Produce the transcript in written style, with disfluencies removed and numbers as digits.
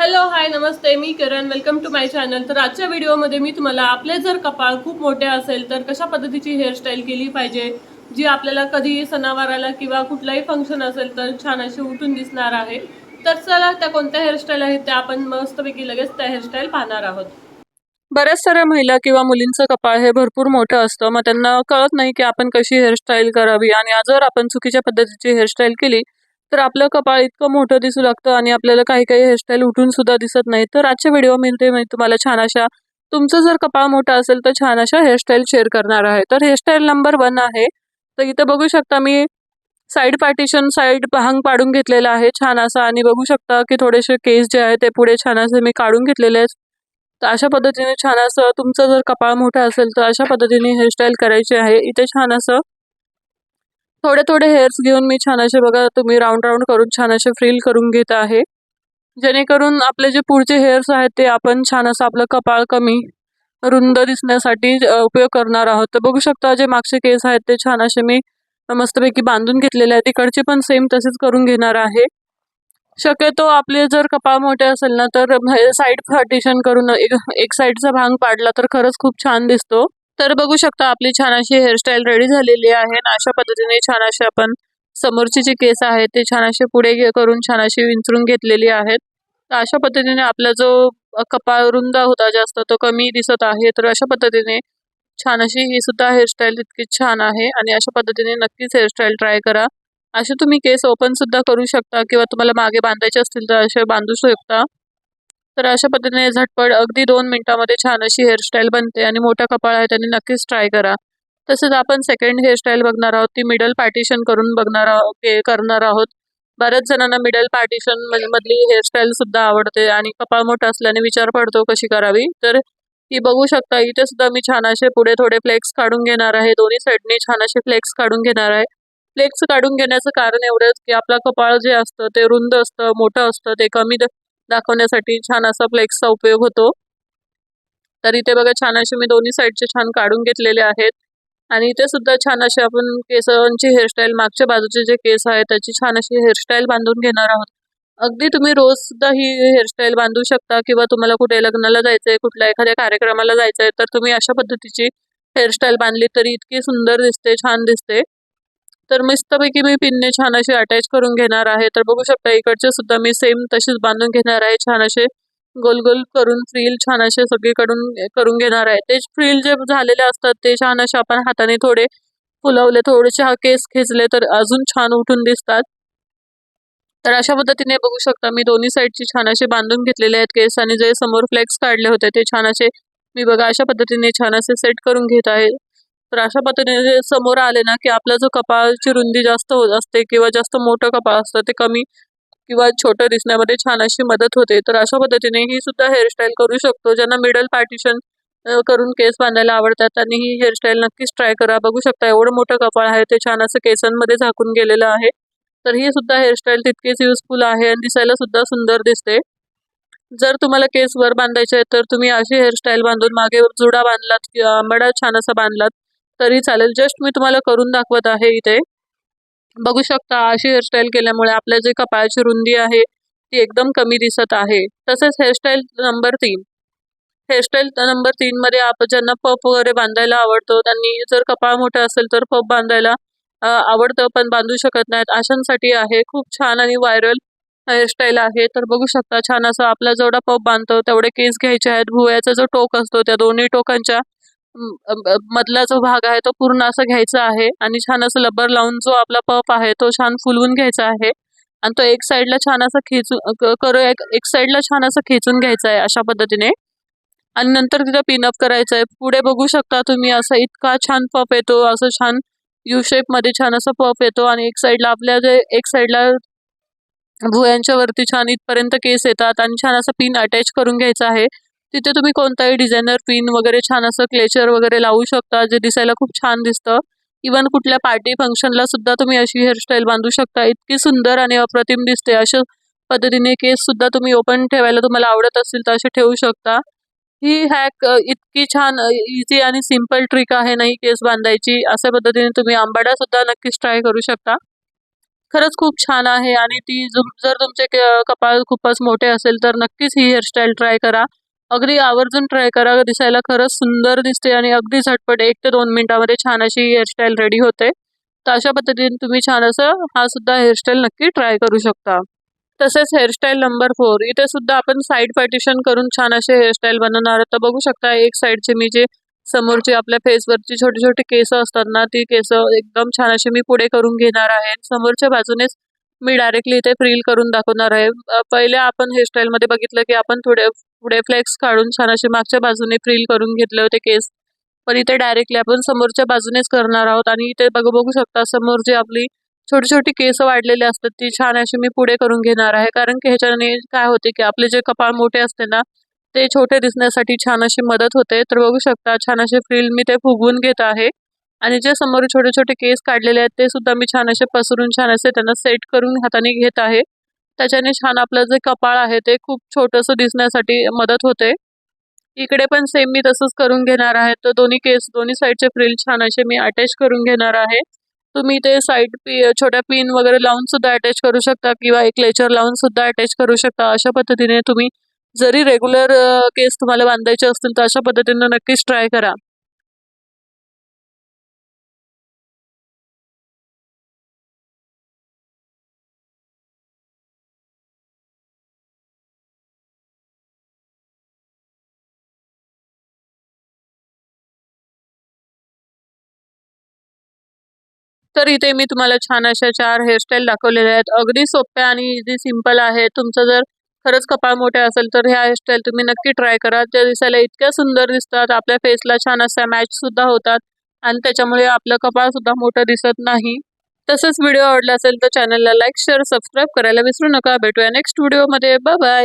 Hello hi नमस्ते, मी Kiran. Welcome to my channel. तर आजच्या व्हिडिओमध्ये मी तुम्हाला आपले जर कपाळ खूप मोठे असेल तर कशा पद्धतीची हेअरस्टाईल केली पाहिजे, जी आपल्याला कधी सणावाराला किंवा कुठलाही फंक्शन असेल तर छान अशी उठून दिसणार आहे. तर चला त्या कोणत्या हेअरस्टाईल आहेत त्या आपण मस्तपैकी लगेच त्या हेअरस्टाईल पाहणार आहोत. बऱ्याच साऱ्या महिला किंवा मुलींचं कपाळ हे भरपूर मोठं असतं, मग त्यांना कळत नाही की आपण कशी हेअरस्टाईल करावी आणि जर आपण चुकीच्या पद्धतीची हेअरस्टाईल केली तर आपलं कपाळ इतकं मोठं दिसू लागतं आणि आपल्याला काही काही हेअरस्टाईल उठून सुद्धा दिसत नाही. तर आजच्या व्हिडिओमध्ये मी तुम्हाला छान अशा, तुमचं जर कपाळ मोठं असेल तर छान अशा हेअरस्टाईल शेअर करणार आहे. तर हेअरस्टाईल नंबर 1 आहे. तर इथं बघू शकता मी साईड पार्टिशन, साईड भांग पाडून घेतलेला आहे छान असा, आणि बघू शकता की थोडेसे केस जे आहे ते पुढे छान असे मी काढून घेतलेले आहेत. तर अशा पद्धतीने छान असं, तुमचं जर कपाळ मोठं असेल तर अशा पद्धतीने हेअरस्टाईल करायची आहे. इथे छान असं थोडे थोडे हेअर्स घेऊन मी छान असे, बघा तुम्ही, राऊंड राऊंड करून छान असे फ्रील करून घेत आहे, जेणेकरून आपले जे पुढचे हेअर्स आहेत ते आपण छान असं आपलं कपाळ कमी रुंद दिसण्यासाठी उपयोग करणार आहोत. तर बघू शकता जे मागचे केस आहेत ते छान असे मी मस्तपैकी बांधून घेतलेले आहेत. तिकडचे पण सेम तसेच करून घेणार आहे. शक्यतो आपले जर कपाळ मोठे असेल ना तर साईड पार्टिशन करून एक साईडचा भांग पाडला तर खरंच खूप छान दिसतो. तर बघू शकता आपली छान अशी हेअरस्टाईल रेडी झालेली आहे. अशा पद्धतीने छान असे आपण समोरचे जे केस आहेत ते छान असे पुढे करून छान अशी विंचरून घेतलेली आहेत. तर अशा पद्धतीने आपला जो कपाळ रुंद होता जास्त तो कमी दिसत आहे. तर अशा पद्धतीने छान अशी ही सुद्धा हेअरस्टाईल तितकीच छान आहे आणि अशा पद्धतीने नक्कीच हेअरस्टाईल ट्राय करा. असे तुम्ही केस ओपन सुद्धा करू शकता किंवा तुम्हाला मागे बांधायचे असतील तर असे बांधू शकता. तर अशा पद्धतीने झटपट अगदी 2 मिनिटामध्ये छान अशी हेअरस्टाईल बनते आणि मोठा कपाळ आहे त्यांनी नक्कीच ट्राय करा. तसेच आपण सेकंड हेअरस्टाईल बघणार आहोत, ती मिडल पार्टिशन करून बघणार आहोत करणार आहोत. बऱ्याच जणांना मिडल पार्टिशन मधली हेअरस्टाईल सुद्धा आवडते आणि कपाळ मोठं असल्याने विचार पडतो कशी करावी. तर ही बघू शकता, इथे सुद्धा मी छान असे पुढे थोडे फ्लेक्स काढून घेणार आहे. दोन्ही साईडने छान असे फ्लेक्स काढून घेणार आहे. फ्लेक्स काढून घेण्याचं कारण एवढंच की आपलं कपाळ जे असतं ते रुंद असतं, मोठं असतं, ते कमी दाखवण्यासाठी छान असा फ्लेक्सचा उपयोग होतो. तर इथे बघा छान असे मी दोन्ही साईडचे छान काढून घेतलेले आहेत आणि इथे सुद्धा छान असे आपण केसांची हेअरस्टाईल, मागच्या बाजूचे जे केस आहेत त्याची छान अशी हेअरस्टाईल बांधून घेणार आहोत. अगदी तुम्ही रोज सुद्धा ही हेअरस्टाईल बांधू शकता किंवा तुम्हाला कुठे लग्नाला जायचंय, कुठल्या एखाद्या कार्यक्रमाला जायचंय तर तुम्ही अशा पद्धतीची हेअरस्टाईल बांधली तरी इतकी सुंदर दिसते, छान दिसते. तर मस्तपैकी मी पिनने छान अशी अटॅच करून घेणार आहे. तर बघू शकता इकडचे सुद्धा मी सेम तशीच बांधून घेणार आहे. छान असे गोल गोल करून फ्रील छान असे सगळीकडून करून घेणार आहे. ते फ्रील जे झालेले असतात ते छान असे आपण हाताने थोडे फुलवले, थोडेसे हा केस खेचले तर अजून छान उठून दिसतात. तर अशा पद्धतीने बघू शकता मी दोन्ही साईडची छान असे बांधून घेतलेले आहेत केस, आणि जे समोर फ्लेक्स काढले होते ते छान असे मी, बघा, अशा पद्धतीने छान असे सेट करून घेत आहे. तर अशा पद्धतीने समोर आले ना की आपला जो कपाळची रुंदी जास्त होत असते किंवा जास्त मोठं कपाळ असतं ते कमी किंवा छोटं दिसण्यामध्ये छान अशी मदत होते. तर अशा पद्धतीने ही सुद्धा हेअरस्टाईल करू शकतो. ज्यांना मिडल पार्टिशन करून केस बांधायला आवडतात त्यांनी ही हेअरस्टाईल नक्कीच ट्राय करा. बघू शकता एवढं मोठं कपाळ आहे ते छान असं केसांमध्ये झाकून गेलेलं आहे. तर ही सुद्धा हेअरस्टाईल तितकीच युजफुल आहे आणि दिसायला सुद्धा सुंदर दिसते. जर तुम्हाला केस वर बांधायचे आहेत तर तुम्ही अशी हेअरस्टाईल बांधून मागे जुडा बांधलात किंवा आंबाडा छान असा बांधलात तरी चालेल. जस्ट मी तुम्हाला करून दाखवत आहे. इथे बघू शकता अशी हेअरस्टाईल केल्यामुळे आपल्या जे कपाळाची रुंदी आहे ती एकदम कमी दिसत आहे. तसेच हेअरस्टाईल नंबर 3, हेअरस्टाईल नंबर 3 मध्ये आपण ज्यांना पफ वगैरे बांधायला आवडतो त्यांनी, जर कपाळ मोठं असेल तर पफ बांधायला आवडतं पण बांधू शकत नाहीत अशांसाठी आहे. खूप छान आणि व्हायरल हेअरस्टाईल आहे. तर बघू शकता छान असं आपला जेवढा पफ बांधतो तेवढे केस घ्यायचे आहेत. भुवयाचा जो टोक असतो त्या दोन्ही टोकांच्या मधला जो भाग आहे तो पूर्ण असा घ्यायचा आहे आणि छान असं लबर लावून जो आपला पफ आहे तो छान फुलवून घ्यायचा आहे आणि तो एक साईडला छान असं खेचून एक साईडला छान असं खेचून घ्यायचा आहे अशा पद्धतीने, आणि नंतर तिथं पिनअप करायचं आहे. पुढे बघू शकता तुम्ही असं इतका छान पफ येतो, असं छान यू शेप मध्ये छान असं पफ येतो आणि एक साईडला आपल्या जे एक साईडला भुवयांच्या वरती छान इथपर्यंत केस येतात आणि छान असं पिन अटॅच करून घ्यायचं आहे. तिथे तुम्ही कोणताही डिझायनर पिन वगैरे छान असं क्लेचर वगैरे लावू शकता जे दिसायला खूप छान दिसतं. इवन कुठल्या पार्टी फंक्शनला सुद्धा तुम्ही अशी हेअरस्टाईल बांधू शकता. इतकी सुंदर आणि अप्रतिम दिसते. अशा पद्धतीने केस सुद्धा तुम्ही ओपन ठेवायला तुम्हाला आवडत असतील तर असे ठेवू शकता. ही हॅक इतकी छान इझी आणि सिंपल ट्रिक आहे ना ही केस बांधायची. अशा पद्धतीने तुम्ही आंबाडा सुद्धा नक्कीच ट्राय करू शकता. खरंच खूप छान आहे आणि जर तुमचे कपाळ खूपच मोठे असेल तर नक्कीच ही हेअरस्टाईल ट्राय करा. अगदी आवर्जून ट्राय करा. दिसायला खरंच सुंदर दिसते आणि अगदी झटपट 1 ते 2 मिनिटामध्ये छान अशी हेअरस्टाईल रेडी होते. तर अशा पद्धतीने तुम्ही छान असं हा सुद्धा हेअरस्टाईल नक्की ट्राय करू शकता. तसेच हेअरस्टाईल नंबर 4 इथे सुद्धा आपण साइड पार्टिशन करून छान असे हेअरस्टाईल बनवणार आहोत. तर बघू शकता एक साइडचे मी जे समोरची आपल्या फेसवरची छोटी-छोटी केसं असतात ना, ती केसं एकदम छान अशी मी पुढे करून घेणार आहे. समोरच्या बाजूनेच मी डायरेक्टली इथे फ्रिल करून दाखवणार आहे. पहिले आपण हेअरस्टाईलमध्ये बघितलं, की आपण थोडे पुढे फ्लेक्स काढून छान असे मागच्या बाजूने फ्रिल करून घेतले होते केस. पण इथे डायरेक्टली आपण समोरच्या बाजूनेच करणार आहोत आणि इथे बघू शकता समोर जी आपली छोटी-छोटी केस वाढलेली असतात ती छान अशी मी पुढे करून घेणार आहे. कारण की ह्याच्याने काय होते, की आपले जे कपाळ मोठे असते ना, ते छोटे दिसण्यासाठी छान अशी मदत होते. तर बघू शकता छान असे फ्रिल मी ते फुगवून घेत आहे आणि जे समोर छोटे-छोटे केस काढलेले आहेत ते सुद्धा मी छान असे पसरून छान असे त्यांना सेट करून हाताने घेत आहे. त्याच्याने छान आपलं जे कपाळ आहे ते खूप छोटंसं दिसण्यासाठी मदत होते. इकडे पण सेम मी तसंच करून घेणार आहे. तर दोन्ही साइडचे फ्रिल छान असे मी अटॅच करून घेणार आहे. तुम्ही ते छोट्या पिन वगैरे लावून सुद्धा अटॅच करू शकता किंवा एक क्लेचर लावून सुद्धा अटॅच करू शकता. अशा पद्धतीने तुम्ही जरी रेग्युलर केस तुम्हाला बांधायचे असतील तर अशा पद्धतीने नक्कीच ट्राय करा. तर इथे मी तुम्हाला छान अशा 4 हेअरस्टाईल दाखवलेल्या आहेत. अगदी सोप्या आणि इझी सिंपल आहे. तुमचं जर खरंच कपाळ मोठे असेल तर ह्या हेअरस्टाईल तुम्ही नक्की ट्राय करा. त्या दिसायला इतक्या सुंदर दिसतात, आपल्या फेसला छान अशा मॅचसुद्धा होतात आणि त्याच्यामुळे आपलं कपाळसुद्धा मोठं दिसत नाही. तसंच व्हिडिओ आवडला असेल तर चॅनलला लाईक, शेअर, सबस्क्राईब करायला विसरू नका. भेटूया नेक्स्ट व्हिडिओमध्ये. Bye bye.